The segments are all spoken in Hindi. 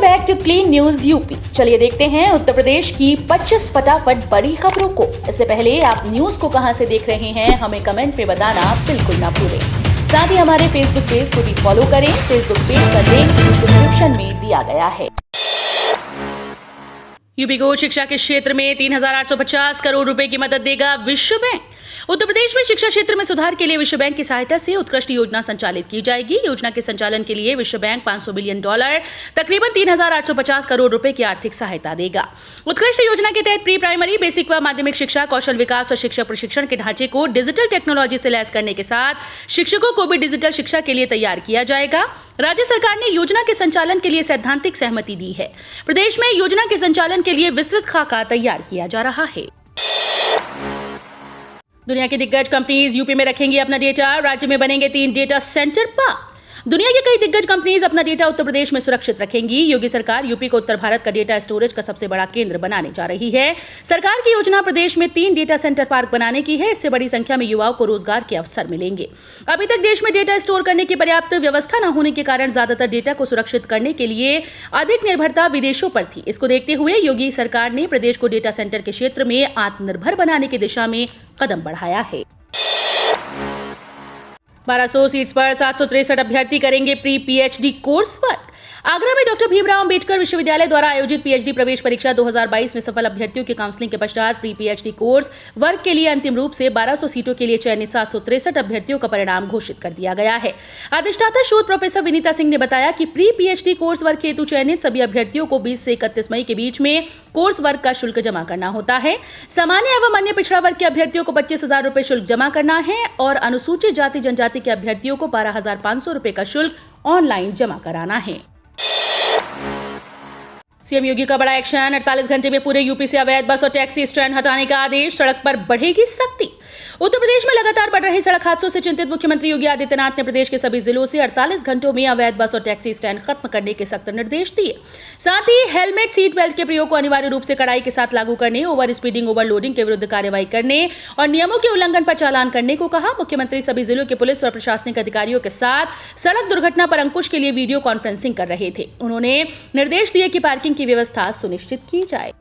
Back to clean news UP. चलिए देखते हैं उत्तर प्रदेश की 25 फटाफट बड़ी खबरों को। इससे पहले आप न्यूज को कहां से देख रहे हैं हमें कमेंट में बताना बिल्कुल ना भूलें। साथ ही हमारे फेसबुक पेज को भी फॉलो करें। फेसबुक पेज का लिंक डिस्क्रिप्शन में दिया गया है। यूपी को शिक्षा के क्षेत्र में 3,850 करोड़ रुपए की मदद देगा विश्व बैंक। उत्तर प्रदेश में शिक्षा क्षेत्र में सुधार के लिए विश्व बैंक की सहायता से उत्कृष्ट योजना संचालित की जाएगी। योजना के संचालन के लिए विश्व बैंक $500 बिलियन तकरीबन 3,850 करोड़ रुपए की आर्थिक सहायता देगा। उत्कृष्ट योजना के तहत प्री प्राइमरी, बेसिक व माध्यमिक शिक्षा, कौशल विकास और शिक्षक प्रशिक्षण के ढांचे को डिजिटल टेक्नोलॉजी से लैस करने के साथ शिक्षकों को भी डिजिटल शिक्षा के लिए तैयार किया जाएगा। राज्य सरकार ने योजना के संचालन के लिए सैद्धांतिक सहमति दी है। प्रदेश में योजना के संचालन के लिए विस्तृत खाका तैयार किया जा रहा है। दुनिया की दिग्गज कंपनीज यूपी में रखेंगी अपना डेटा। राज्य में बनेंगे 3 डेटा सेंटर पार्क। दुनिया की कई दिग्गज कंपनीज अपना डेटा उत्तर प्रदेश में सुरक्षित रखेंगी। योगी सरकार यूपी को उत्तर भारत का डेटा स्टोरेज का सबसे बड़ा केंद्र बनाने जा रही है। सरकार की योजना प्रदेश में 3 डेटा सेंटर पार्क बनाने की है। इससे बड़ी संख्या में युवाओं को रोजगार के अवसर मिलेंगे। अभी तक देश में डेटा स्टोर करने की पर्याप्त व्यवस्था न होने के कारण ज्यादातर डेटा को सुरक्षित करने के लिए अधिक निर्भरता विदेशों पर थी। इसको देखते हुए योगी सरकार ने प्रदेश को डेटा सेंटर के क्षेत्र में आत्मनिर्भर बनाने की दिशा में कदम बढ़ाया है। 1200 सीट्स पर 763 अभ्यर्थी करेंगे pre PhD course work. Agra में डॉक्टर भीमराव अंबेडकर विश्वविद्यालय द्वारा आयोजित पीएचडी प्रवेश परीक्षा 2022 में सफल अभ्यर्थियों की काउंसलिंग के पश्चात प्री पीएचडी कोर्स वर्क के लिए अंतिम रूप से 1200 सीटों के लिए चयनित 763 अभ्यर्थियों का परिणाम घोषित कर दिया गया है। अधिष्ठाता शोध प्रोफेसर विनीता सिंह ने बताया कि प्री पीएचडी कोर्स वर्क हेतु चयनित सभी अभ्यर्थियों को 20 से 31 मई के बीच में कोर्स वर्क का शुल्क जमा करना होता है। सामान्य एवं अन्य पिछड़ा वर्ग के अभ्यर्थियों को 25,000 रुपए शुल्क जमा करना है और अनुसूचित जाति जनजाति के अभ्यर्थियों को 12,500 रुपए का शुल्क ऑनलाइन जमा कराना है। सीएम योगी का बड़ा एक्शन। 48 घंटे में पूरे यूपी से अवैध बस और टैक्सी स्टैंड हटाने का आदेश। सड़क पर बढ़ेगी सख्ती। उत्तर प्रदेश में लगातार बढ़ रहे सड़क हादसों से चिंतित मुख्यमंत्री योगी आदित्यनाथ ने प्रदेश के सभी जिलों से 48 घंटों में अवैध बस और टैक्सी स्टैंड खत्म करने के सख्त निर्देश दिए। साथ ही हेलमेट, सीट बेल्ट के प्रयोग को अनिवार्य रूप से कड़ाई के साथ लागू करने, ओवर स्पीडिंग, ओवरलोडिंग के विरुद्ध कार्रवाई करने और नियमों के उल्लंघन पर चालान करने को कहा। मुख्यमंत्री सभी जिलों के पुलिस और प्रशासनिक अधिकारियों के साथ सड़क दुर्घटना पर अंकुश के लिए वीडियो कॉन्फ्रेंसिंग कर रहे थे। उन्होंने निर्देश दिए कि पार्किंग की व्यवस्था सुनिश्चित की जाए।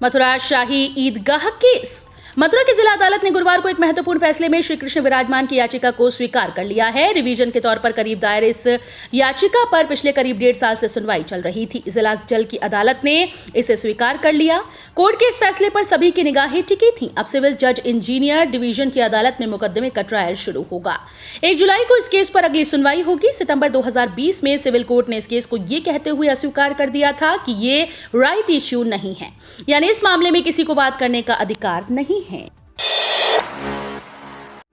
मथुरा शाही ईदगाह केस। मथुरा की जिला अदालत ने गुरुवार को एक महत्वपूर्ण फैसले में श्री कृष्ण विराजमान की याचिका को स्वीकार कर लिया है। रिवीजन के तौर पर करीब दायर इस याचिका पर पिछले करीब 1.5 साल से सुनवाई चल रही थी। जिला जल की अदालत ने इसे स्वीकार कर लिया। कोर्ट के इस फैसले पर सभी की निगाहें टिकी थी। अब सिविल जज इंजीनियर डिवीजन की अदालत में मुकदमे का ट्रायल शुरू होगा। 1 जुलाई को इस केस पर अगली सुनवाई होगी। सितंबर 2020 में सिविल कोर्ट ने इस केस को ये कहते हुए अस्वीकार कर दिया था कि ये राइट इश्यू नहीं है, यानी इस मामले में किसी को बात करने का अधिकार नहीं है।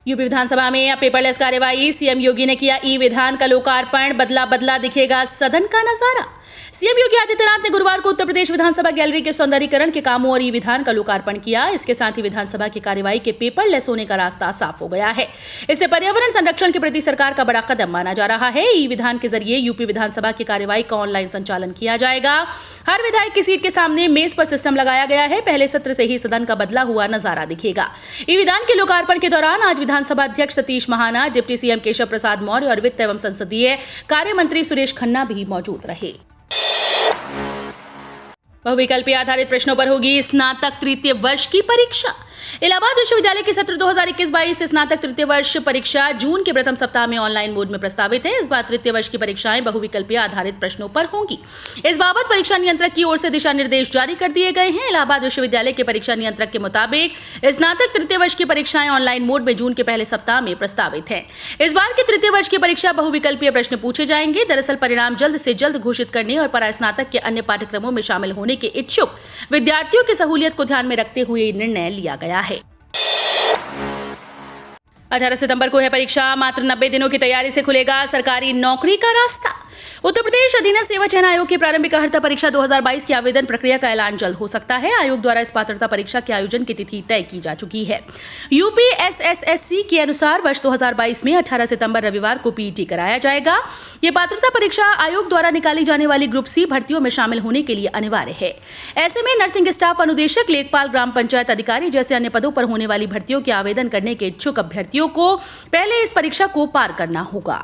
यूपी विधानसभा में अब पेपरलेस कार्यवाही। सीएम योगी ने किया ई विधान का लोकार्पण। बदला दिखेगा सदन का नजारा। सीएम योगी आदित्यनाथ ने गुरुवार को उत्तर प्रदेश विधानसभा गैलरी के सौंदर्यीकरण के कामों और ई विधान का लोकार्पण किया। इसके साथ ही विधानसभा की कार्यवाही के पेपरलेस होने का रास्ता साफ हो गया है। इससे पर्यावरण संरक्षण के प्रति सरकार का बड़ा कदम माना जा रहा है। ई विधान के जरिए यूपी विधानसभा की कार्यवाही का ऑनलाइन संचालन किया जाएगा। हर विधायक की सीट के सामने मेज पर सिस्टम लगाया गया है। पहले सत्र से ही सदन का बदला हुआ नजारा दिखेगा। ई विधान के लोकार्पण के दौरान आज विधानसभा अध्यक्ष सतीश महाना, डिप्टी सीएम केशव प्रसाद मौर्य और वित्त एवं संसदीय कार्य मंत्री सुरेश खन्ना भी मौजूद रहे। बहुविकल्पीय आधारित प्रश्नों पर होगी स्नातक तृतीय वर्ष की परीक्षा। इलाहाबाद विश्वविद्यालय की सत्र 2021-22 स्नातक तृतीय वर्ष परीक्षा जून के प्रथम सप्ताह में ऑनलाइन मोड में प्रस्तावित है। इस बार तृतीय वर्ष की परीक्षाएं बहुविकल्पीय आधारित प्रश्नों पर होंगी। इस बाबत परीक्षा नियंत्रक की ओर से दिशा निर्देश जारी कर दिए गए हैं। इलाहाबाद विश्वविद्यालय के परीक्षा नियंत्रक के मुताबिक स्नातक तृतीय वर्ष की परीक्षाएं ऑनलाइन मोड में जून के पहले सप्ताह में प्रस्तावित है। इस बार की तृतीय वर्ष की परीक्षा बहुविकल्पीय प्रश्न पूछे जाएंगे। दरअसल परिणाम जल्द से जल्द घोषित करने और परास्नातक के अन्य पाठ्यक्रमों में शामिल होने के इच्छुक विद्यार्थियों की सहूलियत को ध्यान में रखते हुए निर्णय लिया गया है। 18 सितंबर को है परीक्षा। मात्र 90 दिनों की तैयारी से खुलेगा सरकारी नौकरी का रास्ता। उत्तर प्रदेश अधीनस्थ सेवा चयन आयोग की प्रारंभिक अर्हता परीक्षा 2022 की आवेदन प्रक्रिया का ऐलान जल्द हो सकता है। आयोग द्वारा इस पात्रता परीक्षा के आयोजन की तिथि तय की जा चुकी है। यूपीएसएसएससी के अनुसार वर्ष 2022 में 18 सितंबर रविवार को पीईटी कराया जाएगा। ये पात्रता परीक्षा आयोग द्वारा निकाली जाने वाली ग्रुप सी भर्तियों में शामिल होने के लिए अनिवार्य है। ऐसे में नर्सिंग स्टाफ अनुदेशक, लेखपाल, ग्राम पंचायत अधिकारी जैसे अन्य पदों पर होने वाली भर्तियों के आवेदन करने के इच्छुक अभ्यर्थियों को पहले इस परीक्षा को पार करना होगा।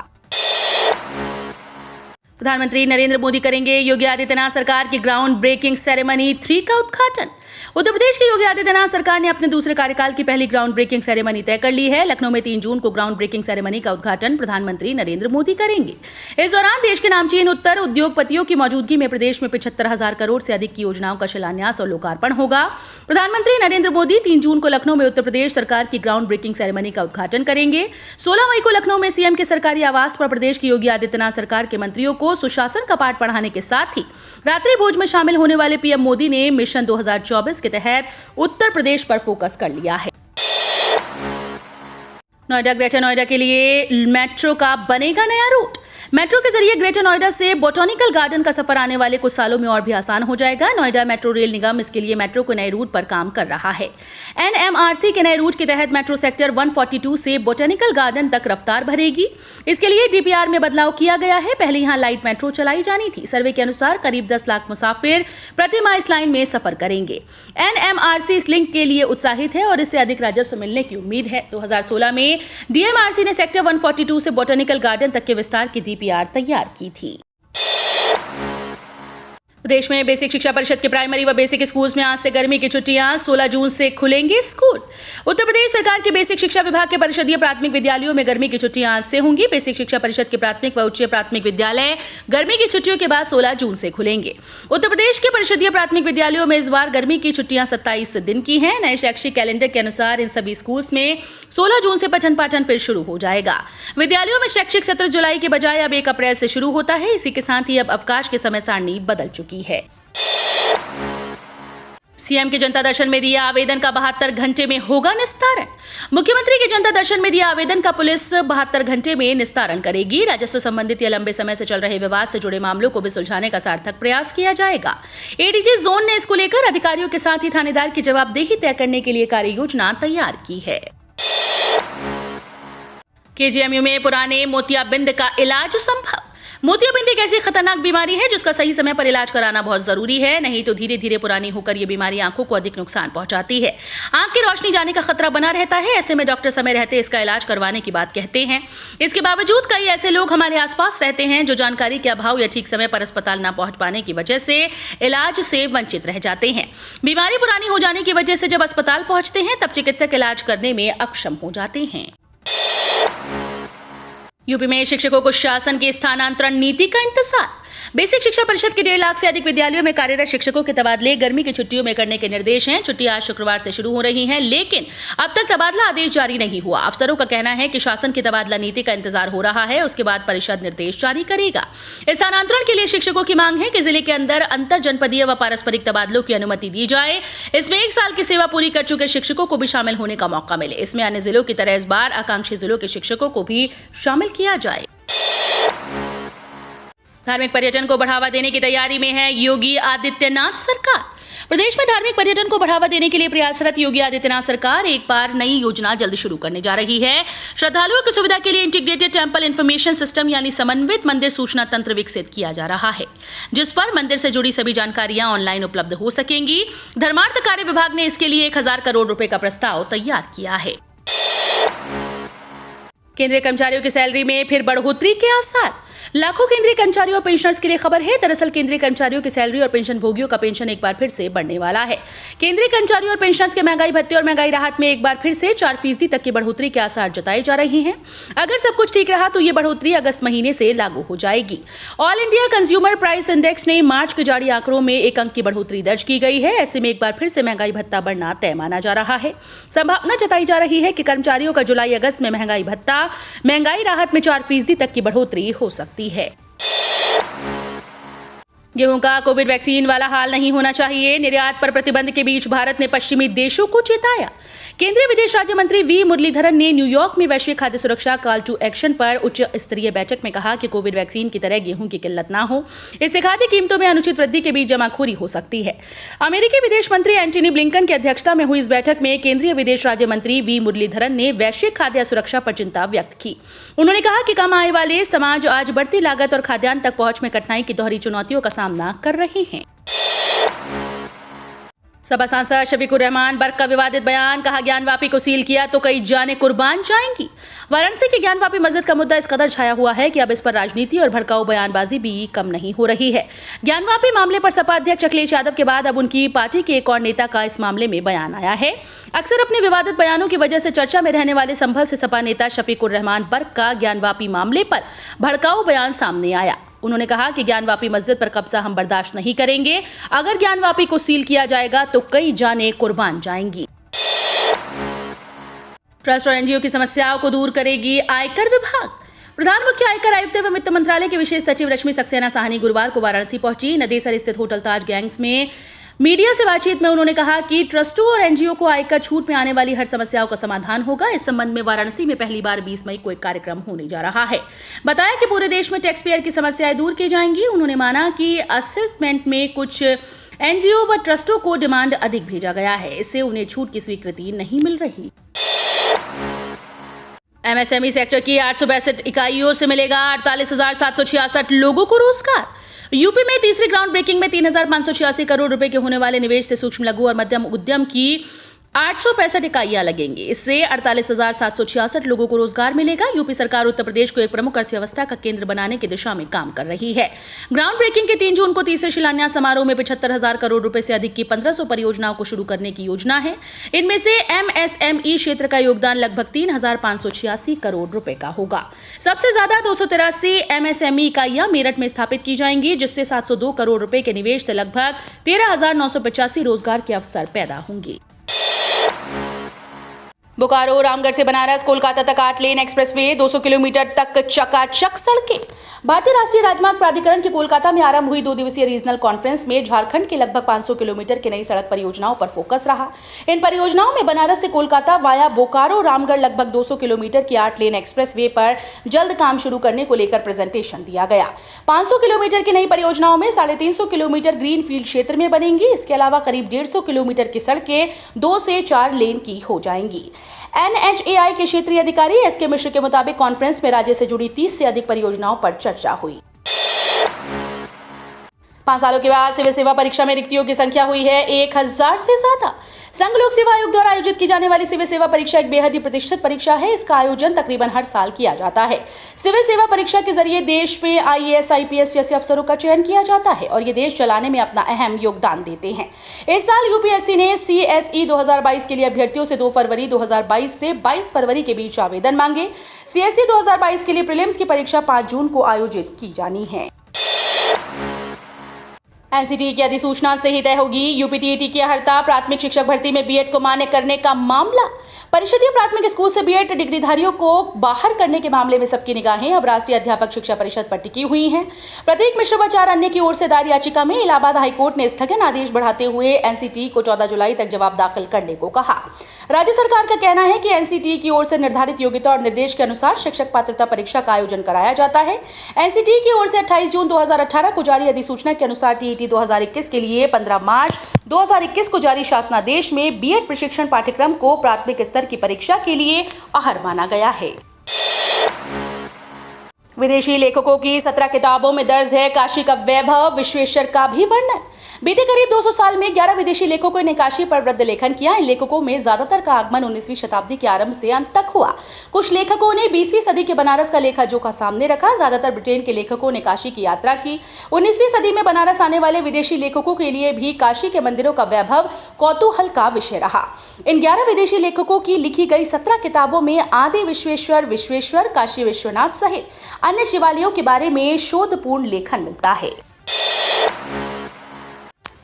प्रधानमंत्री नरेंद्र मोदी करेंगे योगी आदित्यनाथ सरकार की ग्राउंड ब्रेकिंग सेरेमनी 3 का उद्घाटन। उत्तर प्रदेश की योगी आदित्यनाथ सरकार ने अपने दूसरे कार्यकाल की पहली ग्राउंड ब्रेकिंग सेरेमनी तय कर ली है। लखनऊ में 3 जून को ग्राउंड ब्रेकिंग सेरेमनी का उद्घाटन प्रधानमंत्री नरेंद्र मोदी करेंगे। इस दौरान देश के नामचीन उत्तर उद्योगपतियों की मौजूदगी में प्रदेश में 75,000 करोड़ से अधिक की योजनाओं का शिलान्यास और लोकार्पण होगा। प्रधानमंत्री नरेंद्र मोदी 3 जून को लखनऊ में उत्तर प्रदेश सरकार की ग्राउंड ब्रेकिंग सेरेमनी का उद्घाटन करेंगे। 16 मई को लखनऊ में सीएम के सरकारी आवास पर प्रदेश की योगी आदित्यनाथ सरकार के मंत्रियों को सुशासन का पाठ पढ़ाने के साथ ही रात्रि भोज में शामिल होने वाले पीएम मोदी ने मिशन 2024 के तहत उत्तर प्रदेश पर फोकस कर लिया है। नोएडा ग्रेटर नोएडा के लिए मेट्रो का बनेगा नया रूट। मेट्रो के जरिए ग्रेटर नोएडा से बॉटनिकल गार्डन का सफर आने वाले कुछ सालों में और भी आसान हो जाएगा। नोएडा मेट्रो रेल निगम इसके लिए मेट्रो के नए रूट पर काम कर रहा है। एनएमआरसी के नए रूट के तहत मेट्रो सेक्टर 142 से बॉटनिकल गार्डन तक रफ्तार भरेगी। इसके लिए डीपीआर में बदलाव किया गया है। पहले यहां लाइट मेट्रो चलाई जानी थी। सर्वे के अनुसार करीब 10 लाख मुसाफिर प्रति माह इस लाइन में सफर करेंगे। एनएमआरसी इस लिंक के लिए उत्साहित है और इससे अधिक राजस्व मिलने की उम्मीद है। 2016 में डीएमआरसी ने सेक्टर 142 से बॉटनिकल गार्डन तक के विस्तार की डीपीआर तैयार की थी। प्रदेश में बेसिक शिक्षा परिषद के प्राइमरी व बेसिक स्कूल्स में आज से गर्मी की छुट्टियां। 16 जून से खुलेंगे स्कूल। उत्तर प्रदेश सरकार के बेसिक शिक्षा विभाग के परिषदीय प्राथमिक विद्यालयों में गर्मी की छुट्टियां आज से होंगी। बेसिक शिक्षा परिषद के प्राथमिक व उच्च प्राथमिक विद्यालय गर्मी की छुट्टियों के बाद 16 जून से खुलेंगे। उत्तर प्रदेश के परिषदीय प्राथमिक विद्यालयों में इस बार गर्मी की छुट्टियां 27 दिन की हैं। नए शैक्षिक कैलेंडर के अनुसार इन सभी स्कूल्स में 16 जून से पठन पाठन फिर शुरू हो जाएगा। विद्यालयों में शैक्षिक सत्र जुलाई के बजाय अब 1 अप्रैल से शुरू होता है। इसी के साथ ही अब अवकाश की समय सारणी बदल चुकी है। सीएम के जनता दर्शन में दिया आवेदन का 72 घंटे में होगा निस्तारण। मुख्यमंत्री के जनता दर्शन में दिया आवेदन का पुलिस 72 घंटे में निस्तारण करेगी। राजस्व संबंधित या लंबे समय से चल रहे विवाद से जुड़े मामलों को भी सुलझाने का सार्थक प्रयास किया जाएगा। एडीजी जोन ने इसको लेकर अधिकारियों के साथ ही थानेदार की जवाबदेही तय करने के लिए कार्य योजना तैयार की है। केजीएमयू में पुराने मोतियाबिंद का इलाज संभव। मोतियाबिंद एक ऐसी खतरनाक बीमारी है जिसका सही समय पर इलाज कराना बहुत जरूरी है, नहीं तो धीरे धीरे पुरानी होकर यह बीमारी आंखों को अधिक नुकसान पहुंचाती है। आंख की रोशनी जाने का खतरा बना रहता है। ऐसे में डॉक्टर समय रहते इसका इलाज करवाने की बात कहते हैं। इसके बावजूद कई ऐसे लोग हमारे आसपास रहते हैं जो जानकारी के अभाव या ठीक समय पर अस्पताल न पहुंच पाने की वजह से इलाज से वंचित रह जाते हैं। बीमारी पुरानी हो जाने की वजह से जब अस्पताल पहुंचते हैं तब चिकित्सक इलाज करने में अक्षम हो जाते हैं। यूपी में शिक्षकों को शासन की स्थानांतरण नीति का इंतजार। बेसिक शिक्षा परिषद के 1.5 लाख से अधिक विद्यालयों में कार्यरत शिक्षकों के तबादले गर्मी की छुट्टियों में करने के निर्देश हैं। छुट्टियां आज शुक्रवार से शुरू हो रही हैं, लेकिन अब तक तबादला आदेश जारी नहीं हुआ। अफसरों का कहना है कि शासन की तबादला नीति का इंतजार हो रहा है, उसके बाद परिषद निर्देश जारी करेगा। स्थानांतरण के लिए शिक्षकों की मांग है कि जिले के अंदर अंतर जनपदीय व पारस्परिक तबादलों की अनुमति दी जाए। इसमें 1 साल की सेवा पूरी कर चुके शिक्षकों को भी शामिल होने का मौका मिले। इसमें अन्य जिलों की तरह इस बार आकांक्षी जिलों के शिक्षकों को भी शामिल किया जाए। धार्मिक पर्यटन को बढ़ावा देने की तैयारी में है योगी आदित्यनाथ सरकार। प्रदेश में धार्मिक पर्यटन को बढ़ावा देने के लिए प्रयासरत योगी आदित्यनाथ सरकार एक बार नई योजना जल्द शुरू करने जा रही है। श्रद्धालुओं की सुविधा के लिए इंटीग्रेटेड टेंपल इंफॉर्मेशन सिस्टम यानी समन्वित मंदिर सूचना तंत्र विकसित किया जा रहा है, जिस पर मंदिर से जुड़ी सभी जानकारियां ऑनलाइन उपलब्ध हो सकेंगी। धर्मार्थ कार्य विभाग ने इसके लिए 1000 करोड़ रुपए का प्रस्ताव तैयार किया है। केंद्रीय कर्मचारियों की सैलरी में फिर बढ़ोतरी के आसार। लाखों केंद्रीय कर्मचारियों और पेंशनर्स के लिए खबर है। दरअसल केंद्रीय कर्मचारियों की सैलरी और पेंशन भोगियों का पेंशन एक बार फिर से बढ़ने वाला है। केंद्रीय कर्मचारियों और पेंशनर्स के महंगाई भत्ते और महंगाई राहत में एक बार फिर से 4% तक की बढ़ोतरी के आसार जताए जा रहे हैं। अगर सब कुछ ठीक रहा तो ये बढ़ोतरी अगस्त महीने से लागू हो जाएगी। All India consumer price index ने मार्च के जारी आंकड़ों में 1 अंक की बढ़ोतरी दर्ज की गई है। ऐसे में एक बार फिर से महंगाई भत्ता बढ़ना तय माना जा रहा है। संभावना जताई जा रही है कि कर्मचारियों का जुलाई अगस्त में महंगाई भत्ता महंगाई राहत में 4% तक की बढ़ोतरी हो सकती है। गेहूं का कोविड वैक्सीन वाला हाल नहीं होना चाहिए। निर्यात पर प्रतिबंध के बीच भारत ने पश्चिमी देशों को चेताया। केंद्रीय विदेश राज्य मंत्री वी मुरलीधरन ने न्यूयॉर्क में वैश्विक खाद्य सुरक्षा कॉल टू एक्शन पर उच्च स्तरीय बैठक में कहा कि कोविड वैक्सीन की तरह गेहूं की किल्लत ना हो। इससे खाद्य कीमतों में अनुचित वृद्धि के बीच जमाखोरी हो सकती है। अमेरिकी विदेश मंत्री एंटनी ब्लिंकन की अध्यक्षता में हुई इस बैठक में केंद्रीय विदेश राज्य मंत्री वी मुरलीधरन ने वैश्विक खाद्य सुरक्षा पर चिंता व्यक्त की। उन्होंने कहा कि कम आय वाले समाज आज बढ़ती लागत और खाद्यान्न तक पहुंच में कठिनाई की दोहरी चुनौतियों का सामना कर रहे हैं। सपा सांसद शफीकुर रहमान बर्क का विवादित बयान, कहा ज्ञानवापी को सील किया तो कई जाने कुर्बान जाएंगी। वाराणसी की ज्ञानवापी मस्जिद का मुद्दा इस कदर छाया हुआ है कि अब इस पर राजनीति और भड़काऊ बयानबाजी भी कम नहीं हो रही है। ज्ञानवापी मामले पर सपा अध्यक्ष अखिलेश यादव के बाद अब उनकी पार्टी के एक और नेता का इस मामले में बयान आया है। अक्सर अपने विवादित बयानों की वजह से चर्चा में रहने वाले संभल से सपा नेता शफीकुर रहमान बर्क का ज्ञानवापी मामले पर भड़काऊ बयान सामने आया। उन्होंने कहा कि ज्ञानवापी मस्जिद पर कब्जा हम बर्दाश्त नहीं करेंगे। अगर ज्ञानवापी को सील किया जाएगा तो कई जानें कुर्बान जाएंगी। ट्रस्ट और एनजीओ की समस्याओं को दूर करेगी आयकर विभाग। प्रधान मुख्य आयकर आयुक्त एवं वित्त मंत्रालय के विशेष सचिव रश्मि सक्सेना साहनी गुरुवार को वाराणसी पहुंची। नदेसर स्थित होटल ताज गैंग्स में मीडिया से बातचीत में उन्होंने कहा कि ट्रस्टों और एनजीओ को आयकर छूट में आने वाली हर समस्याओं का समाधान होगा। इस संबंध में वाराणसी में पहली बार 20 मई को एक कार्यक्रम होने जा रहा है। बताया कि पूरे देश में टैक्स पेयर की समस्याएं दूर की जाएंगी। उन्होंने माना कि असेसमेंट में कुछ एनजीओ व ट्रस्टों को डिमांड अधिक भेजा गया है, इससे उन्हें छूट की स्वीकृति नहीं मिल रही। एमएसएमई सेक्टर की 862 इकाइयों से मिलेगा 48,766 लोगों को रोजगार। यूपी में तीसरी ग्राउंड ब्रेकिंग में 3,586 करोड़ रुपए के होने वाले निवेश से सूक्ष्म लघु और मध्यम उद्यम की 865 इकाइयां लगेंगी। इससे 48,766 लोगों को रोजगार मिलेगा। यूपी सरकार उत्तर प्रदेश को एक प्रमुख अर्थव्यवस्था का केंद्र बनाने की दिशा में काम कर रही है। ग्राउंड ब्रेकिंग के 3 जून को तीसरे शिलान्यास समारोह में 75,000 करोड़ रुपए से अधिक की 1500 परियोजनाओं को शुरू करने की योजना है। इनमें से एमएसएमई क्षेत्र का योगदान लगभग 3,586 करोड़ रुपए का होगा। सबसे ज्यादा 283 एमएसएमई इकाइयां मेरठ में स्थापित की जाएंगी, जिससे 702 करोड़ रुपए के निवेश से लगभग 13,985 रोजगार के अवसर पैदा होंगे। बोकारो रामगढ़ से बनारस कोलकाता तक 8 लेन एक्सप्रेसवे, 200 किलोमीटर तक चकाचक सड़कें। भारतीय राष्ट्रीय राजमार्ग प्राधिकरण की कोलकाता में आरंभ हुई 2 दिवसीय रीजनल कॉन्फ्रेंस में झारखंड के लगभग 500 किलोमीटर की नई सड़क परियोजनाओं पर फोकस रहा। इन परियोजनाओं में बनारस से कोलकाता वाया बोकारो रामगढ़ लगभग 200 किलोमीटर की 8 लेन एक्सप्रेसवे पर जल्द काम शुरू करने को लेकर प्रेजेंटेशन दिया गया। 500 किलोमीटर की नई परियोजनाओं में 350 किलोमीटर ग्रीन फील्ड क्षेत्र में बनेंगी। इसके अलावा करीब 150 किलोमीटर की सड़कें 2 से 4 लेन की हो जाएंगी। NHAI के क्षेत्रीय अधिकारी एसके मिश्र के मुताबिक कॉन्फ्रेंस में राज्य से जुड़ी 30 से अधिक परियोजनाओं पर चर्चा हुई। 5 सालों के बाद सिविल सेवा परीक्षा में रिक्तियों की संख्या हुई है 1000 से ज्यादा। संघ लोक सेवा आयोग द्वारा आयोजित की जाने वाली सिविल सेवा परीक्षा एक बेहद ही प्रतिष्ठित परीक्षा है। इसका आयोजन तकरीबन हर साल किया जाता है। सिविल सेवा परीक्षा के जरिए देश में IAS, IPS जैसे अफसरों का चयन किया जाता है और ये देश चलाने में अपना अहम योगदान देते हैं। इस साल यूपीएससी ने CSE 2022 के लिए अभ्यर्थियों से 2 फरवरी 2022 से 22 फरवरी के बीच आवेदन मांगे। CSE 2022 के लिए प्रीलिम्स की परीक्षा 5 जून को आयोजित की जानी है। एनसीटी की अधिसूचना से ही तय होगी यूपीटीईटी की अर्हता। प्राथमिक शिक्षक भर्ती में बीएड को मान्य करने का मामला। परिषदीय प्राथमिक स्कूल से बीएड डिग्रीधारियों को बाहर करने के मामले में सबकी निगाहें अब राष्ट्रीय अध्यापक शिक्षा परिषद पर टिकी हुई हैं। प्रतीक मिश्र व 4 अन्य की ओर से दायर याचिका में इलाहाबाद हाईकोर्ट ने स्थगन आदेश बढ़ाते हुए एनसीटी को 14 जुलाई तक जवाब दाखिल करने को कहा। राज्य सरकार का कहना है कि एनसीटी की ओर से निर्धारित योग्यता और निर्देश के अनुसार शिक्षक पात्रता परीक्षा का आयोजन कराया जाता है। एनसीटी की ओर से 28 जून 2018 को जारी अधिसूचना के अनुसार टीईटी 2021 के लिए 15 मार्च 2021 को जारी शासनादेश में बीएड प्रशिक्षण पाठ्यक्रम को प्राथमिक स्तर की परीक्षा के लिए अहम माना गया है। विदेशी लेखकों की 17 किताबों में दर्ज है काशी का वैभव, विश्वेश्वर का भी वर्णन। बीते करीब 200 साल में 11 विदेशी लेखकों ने काशी पर वृद्ध लेखन किया। इन लेखकों में ज्यादातर का आगमन 19वीं शताब्दी के आरंभ से अंत तक हुआ। कुछ लेखकों ने 20वीं सदी के बनारस का लेखा जोखा सामने रखा। ज्यादातर ब्रिटेन के लेखकों ने काशी की यात्रा की। 19वीं सदी में बनारस आने वाले विदेशी लेखकों के लिए भी काशी के मंदिरों का वैभव कौतूहल का विषय रहा। इन 11 विदेशी लेखकों की लिखी गई 17 किताबों में आदि विश्वेश्वर, विश्वेश्वर, काशी विश्वनाथ सहित अन्य शिवालयों के बारे में शोधपूर्ण लेखन मिलता है।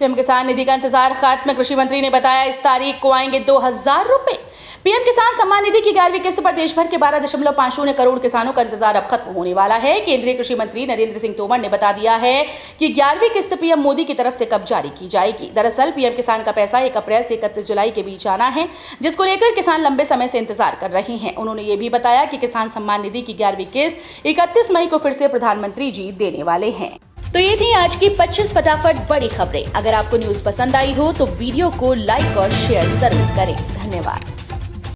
पीएम किसान निधि का इंतजार खत्म। कृषि मंत्री ने बताया इस तारीख को आएंगे 2000 रुपए। पीएम किसान सम्मान निधि की 11वीं किस्त पर देश भर के 12.50 करोड़ किसानों का इंतजार अब खत्म होने वाला है। केंद्रीय कृषि मंत्री नरेंद्र सिंह तोमर ने बता दिया है कि 11वीं किस्त पीएम मोदी की तरफ से कब जारी की जाएगी। दरअसल पीएम किसान का पैसा 1 अप्रैल से 31 जुलाई के बीच आना है, जिसको लेकर किसान लंबे समय से इंतजार कर रहे हैं। उन्होंने ये भी बताया कि किसान सम्मान निधि की 11वीं किस्त 31 मई को फिर से प्रधानमंत्री जी देने वाले हैं। तो ये थी आज की 25 फटाफट बड़ी खबरें। अगर आपको न्यूज पसंद आई हो तो वीडियो को लाइक और शेयर जरूर करें। धन्यवाद।